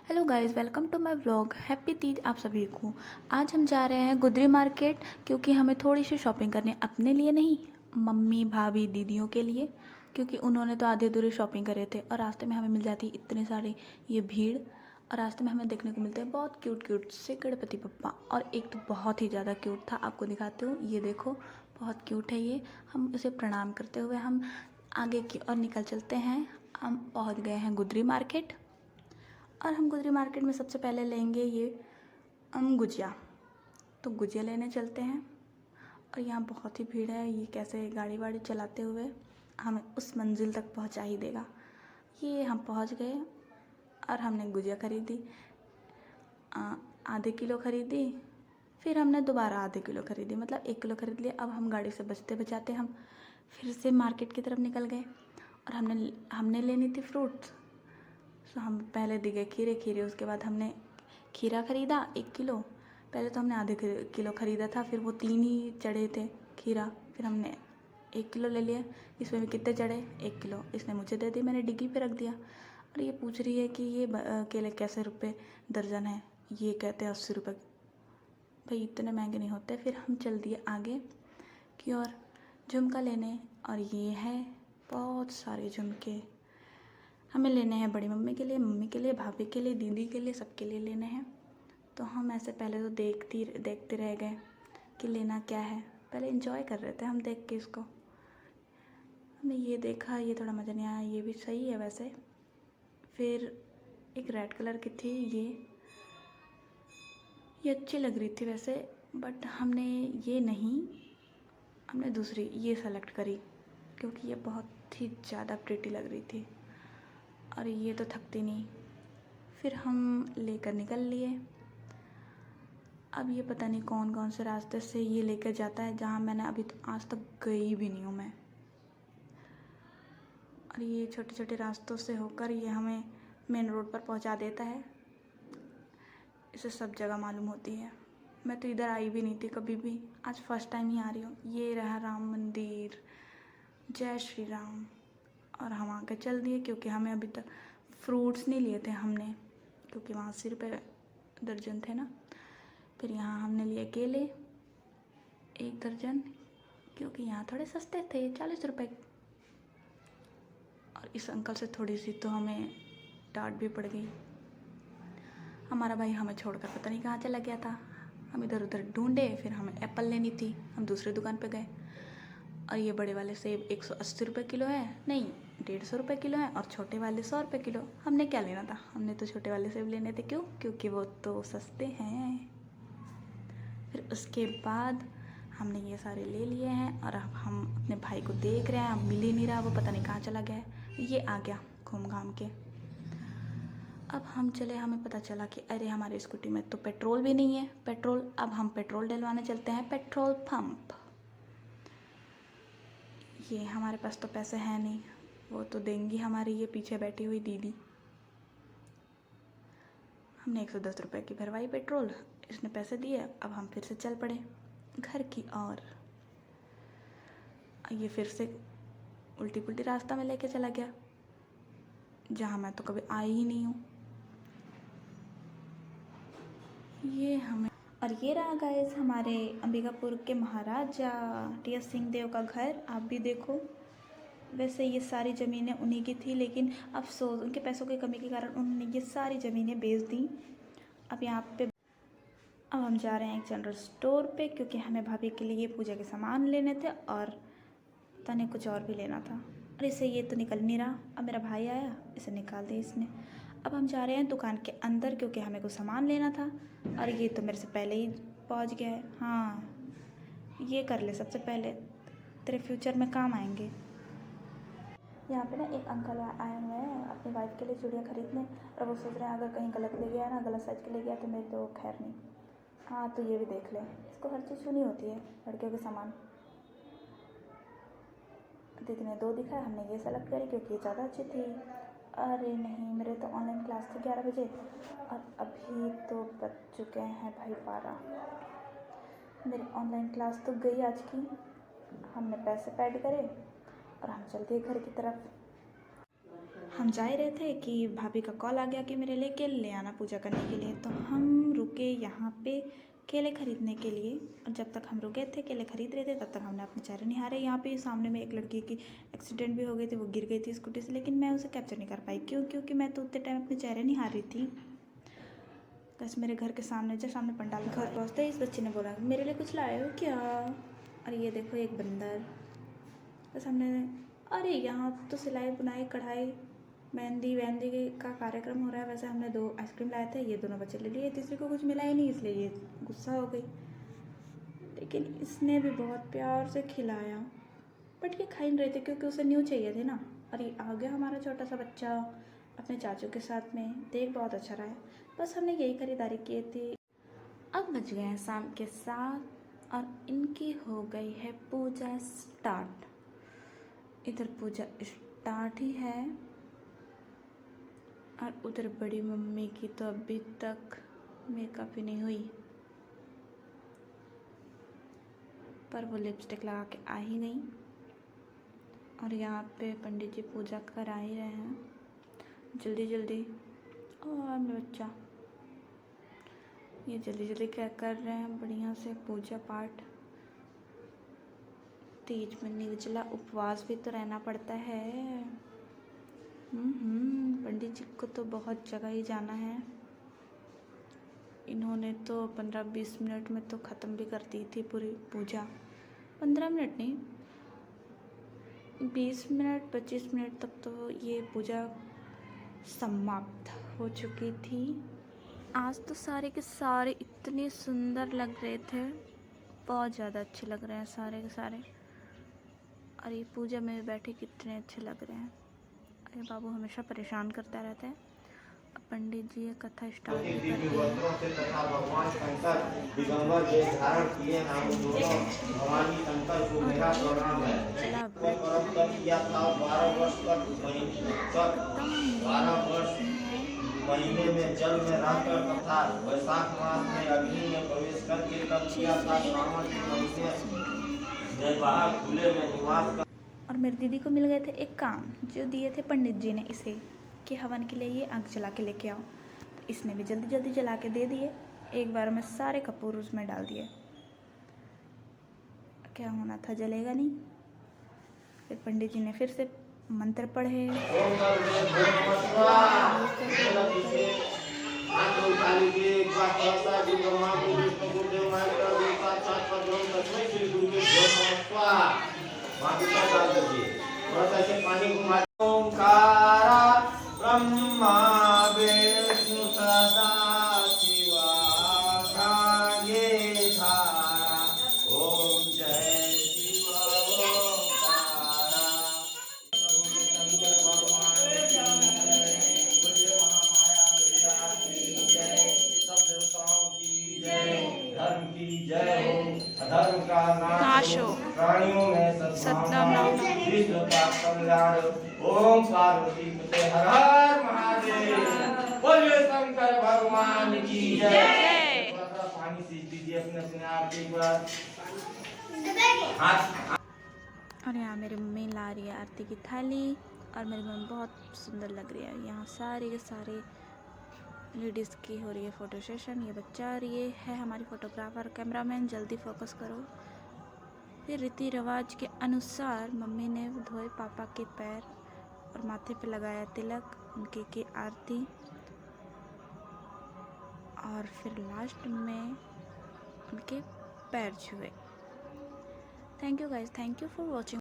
Hello guys, welcome to my vlog. Happy Teej आप सभी को। आज हम जा रहे हैं गुदरी मार्केट, क्योंकि हमें थोड़ी सी शॉपिंग करनी है, अपने लिए नहीं, मम्मी भाभी दीदियों के लिए, क्योंकि उन्होंने तो आधे अधूरे शॉपिंग करे थे। और रास्ते में हमें मिल जाती इतने सारे ये भीड़, और रास्ते में हमें देखने को मिलते हैं बहुत क्यूट क्यूट से गणपति बप्पा। और एक तो बहुत ही ज़्यादा क्यूट था, आपको दिखाती हूँ, ये देखो बहुत क्यूट है ये। हम उसे प्रणाम करते हुए हम आगे की ओर निकल चलते हैं। हम पहुँच गए हैं गुदरी मार्केट, और हम गुदरी मार्केट में सबसे पहले लेंगे ये हम गुजिया। तो गुजिया लेने चलते हैं, और यहाँ बहुत ही भीड़ है। ये कैसे गाड़ी वाड़ी चलाते हुए हमें उस मंजिल तक पहुँचा ही देगा। ये हम पहुँच गए, और हमने गुजिया खरीदी, आधे किलो खरीदी। फिर हमने दोबारा आधे किलो खरीदी, मतलब 1 किलो खरीद लिया। अब हम गाड़ी से बचते बचाते हम फिर से मार्केट की तरफ निकल गए, और हमने लेनी थी फ्रूट्स। तो हम पहले दिखे खीरे, उसके बाद हमने खीरा ख़रीदा 1 किलो। पहले तो हमने आधे किलो ख़रीदा था, फिर वो 3 ही चढ़े थे खीरा, फिर हमने 1 किलो ले लिया। इसमें भी कितने चढ़े, 1 किलो। इसने मुझे दे दी, मैंने डिग्गी पे रख दिया। और ये पूछ रही है कि ये केले कैसे रुपए दर्जन है। ये कहते हैं 80 रुपये। भाई इतने महंगे नहीं होते। फिर हम चल दिए आगे की ओर झुमका लेने, और ये है बहुत सारे झुमके। हमें लेने हैं बड़ी मम्मी के लिए, भाभी के लिए, दीदी के लिए, सबके लिए लेने हैं। तो हम ऐसे पहले तो देखते रह गए कि लेना क्या है। पहले एंजॉय कर रहे थे हम देख के इसको। हमने ये देखा, ये थोड़ा मज़ा नहीं आया, ये भी सही है वैसे। फिर एक रेड कलर की थी, ये अच्छी लग रही थी वैसे, बट हमने ये नहीं, हमने दूसरी ये सेलेक्ट करी, क्योंकि ये बहुत ही ज़्यादा प्रिटी लग रही थी, और ये तो थकती नहीं। फिर हम लेकर निकल लिए। अब ये पता नहीं कौन कौन से रास्ते से ये लेकर जाता है, जहाँ मैंने अभी आज तक गई भी नहीं हूँ मैं। और ये छोटे छोटे रास्तों से होकर ये हमें मेन रोड पर पहुँचा देता है। इसे सब जगह मालूम होती है। मैं तो इधर आई भी नहीं थी कभी भी, आज फर्स्ट टाइम ही आ रही हूँ। ये रहा राम मंदिर, जय श्री राम। और हम आगे चल दिए, क्योंकि हमें अभी तक फ्रूट्स नहीं लिए थे हमने, क्योंकि वहाँ 80 रुपये दर्जन थे ना। फिर यहाँ हमने लिए केले 1 दर्जन, क्योंकि यहाँ थोड़े सस्ते थे, 40 रुपये। और इस अंकल से थोड़ी सी तो हमें डांट भी पड़ गई। हमारा भाई हमें छोड़कर पता नहीं कहाँ चला गया था। हम इधर उधर ढूंढे, फिर हमें एप्पल लेनी थी, हम दूसरी दुकान पे गए। और ये बड़े वाले सेब 180 रुपये किलो है, नहीं 150 रुपये किलो है, और छोटे वाले 100 रुपये किलो। हमने क्या लेना था, हमने तो छोटे वाले सेब लेने थे। क्यों? क्योंकि वो तो सस्ते हैं। फिर उसके बाद हमने ये सारे ले लिए हैं, और अब हम अपने भाई को देख रहे हैं, अब मिल ही नहीं रहा, वो पता नहीं कहाँ चला गया है। ये आ गया घूम घाम के। अब हम चले, हमें पता चला कि अरे हमारी स्कूटी में तो पेट्रोल भी नहीं है। पेट्रोल, अब हम पेट्रोल डलवाने चलते हैं पेट्रोल पंप। ये हमारे पास तो पैसे हैं नहीं, वो तो देंगी हमारी ये पीछे बैठी हुई दीदी। हमने 110 रुपये की भरवाई पेट्रोल, इसने पैसे दिए। अब हम फिर से चल पड़े घर की ओर। ये फिर से उल्टी पुल्टी रास्ता में लेके चला गया, जहाँ मैं तो कभी आई ही नहीं हूँ। ये हमें, और ये रहा गाइस हमारे अंबिकापुर के महाराजा टी.एस. सिंहदेव का घर। आप भी देखो। वैसे ये सारी ज़मीनें उन्हीं की थी, लेकिन अफसोस उनके पैसों की कमी के कारण उन्होंने ये सारी ज़मीनें बेच दी। अब यहाँ पे अब हम जा रहे हैं एक जनरल स्टोर पे, क्योंकि हमें भाभी के लिए पूजा के सामान लेने थे, और पता नहीं कुछ और भी लेना था। और इसे ये तो निकल नहीं रहा। अब मेरा भाई आया, इसे निकाल दिया इसने। अब हम जा रहे हैं दुकान के अंदर, क्योंकि हमें कुछ सामान लेना था। और ये तो मेरे से पहले ही पहुंच गया है। हाँ, ये कर ले सबसे पहले, तेरे फ्यूचर में काम आएंगे। यहाँ पे ना एक अंकल आए हुए हैं अपनी वाइफ के लिए चूड़ियाँ खरीदने, और वो सोच रहे हैं अगर कहीं गलत ले गया ना, गलत साइज के ले गया तो मेरे तो खैर नहीं। हाँ, तो ये भी देख ले, इसको हर चीज़ छूनी होती है लड़कियों के सामान। दीदी ने 2 दिखाया, हमने ये सेलेक्ट करी क्योंकि ये ज़्यादा अच्छी थी। अरे नहीं, मेरे तो ऑनलाइन क्लास थी 11 बजे, और अभी तो बज चुके हैं भाई 12। मेरी ऑनलाइन क्लास तो गई आज की। हमने पैसे पैड करे, और हम चल दिए घर की तरफ। हम जा ही रहे थे कि भाभी का कॉल आ गया कि मेरे लिए केले ले आना पूजा करने के लिए। तो हम रुके यहाँ पे केले खरीदने के लिए, और जब तक हम रुके थे केले खरीद रहे थे तब तक हमने अपने चेहरे निहारे। यहाँ पे सामने में एक लड़की की एक्सीडेंट भी हो गई थी, वो गिर गई थी स्कूटी से, लेकिन मैं उसे कैप्चर नहीं कर पाई। क्योंकि मैं तो उतने टाइम अपने चेहरे निहार रही थी। बस मेरे घर के सामने जो सामने पंडाल, घर पहुँचते इस बच्चे ने बोला मेरे लिए कुछ लाए हो क्या। और ये देखो एक बंदर। बस हमने, अरे यहाँ तो सिलाई बुनाई कढ़ाई मेहंदी वहंदी का कार्यक्रम हो रहा है। वैसे हमने 2 आइसक्रीम लाए थे, ये दोनों बच्चे ले लिए, तीसरे को कुछ मिला ही नहीं, इसलिए ये गुस्सा हो गई। लेकिन इसने भी बहुत प्यार से खिलाया, बट ये खा ही नहीं रहे थे क्योंकि उसे न्यू चाहिए थे ना। और ये आ गया हमारा छोटा सा बच्चा अपने चाचू के साथ में, देख बहुत अच्छा रहा है। बस हमने यही खरीदारी की थी। अब बज गए हैं शाम के 7 और इनकी हो गई है पूजा स्टार्ट। इधर पूजा स्टार्ट ही है, और उधर बड़ी मम्मी की तो अभी तक मेकअप ही नहीं हुई, पर वो लिपस्टिक लगा के आ ही गई। और यहाँ पे पंडित जी पूजा कर आ ही रहे हैं जल्दी जल्दी। और मेरा बच्चा ये जल्दी जल्दी क्या कर रहे हैं, बढ़िया से पूजा पाठ। तीज में निर्जला उपवास भी तो रहना पड़ता है। पंडित जी को तो बहुत जगह ही जाना है। इन्होंने तो 15-20 मिनट में तो ख़त्म भी कर दी थी पूरी पूजा। 15 मिनट नहीं, 20 मिनट 25 मिनट तक तो ये पूजा समाप्त हो चुकी थी। आज तो सारे के सारे इतने सुंदर लग रहे थे, बहुत ज़्यादा अच्छे लग रहे हैं सारे के सारे। और ये पूजा में बैठे कितने अच्छे लग रहे हैं। अरे बाबू हमेशा परेशान करता रहता है। अब पंडित जी ये कथा स्टार्ट भी कर दी है। भगवान शंकर दिगंबर वेश धारण किए हैं, उन दोनों भवानी शंकर को मेरा प्रणाम है। परम तप किया था 12 वर्ष महीने में जल में रहकर तथा वैशाख मास में अग्नि में प्रवेश करके तप किया था। श्रावण के महीने में बाहर खुले में निवास कर। और मेरी दीदी को मिल गए थे एक काम जो दिए थे पंडित जी ने इसे, कि हवन के लिए ये आग जला के लेके आओ। तो इसने भी जल्दी जल्दी जला के दे दिए। एक बार में सारे कपूर उसमें डाल दिए। क्या होना था, जलेगा नहीं। फिर पंडित जी ने फिर से मंत्र पढ़े। ओंकारा ब्रह्मा विष्णु सदा शिवा धारा। ओम जय शिव ओंकारा। शंकर भगवान की जय, सब देवताओं की जय, धर्म की जय हो, अधर्म का नाश हो, प्राणियों में सद्भावना, विश्व का कल्याण। ओम पार्वती पते हर हर महादेव। बोलिए शंकर भगवान की जय। पानी सींच दीजिए अपने आप एक बार। और यहाँ मेरी मम्मी ला रही है आरती की थाली, और मेरी मम्मी बहुत सुंदर लग रही है। यहाँ सारे के सारे लेडीज़ की हो रही है फ़ोटो सेशन। ये बच्चा और ये है हमारी फ़ोटोग्राफर। कैमरामैन जल्दी फोकस करो। फिर रीति रिवाज के अनुसार मम्मी ने धोए पापा के पैर और माथे पे लगाया तिलक, उनके की आरती, और फिर लास्ट में उनके पैर छुए। Thank you guys, thank you for watching.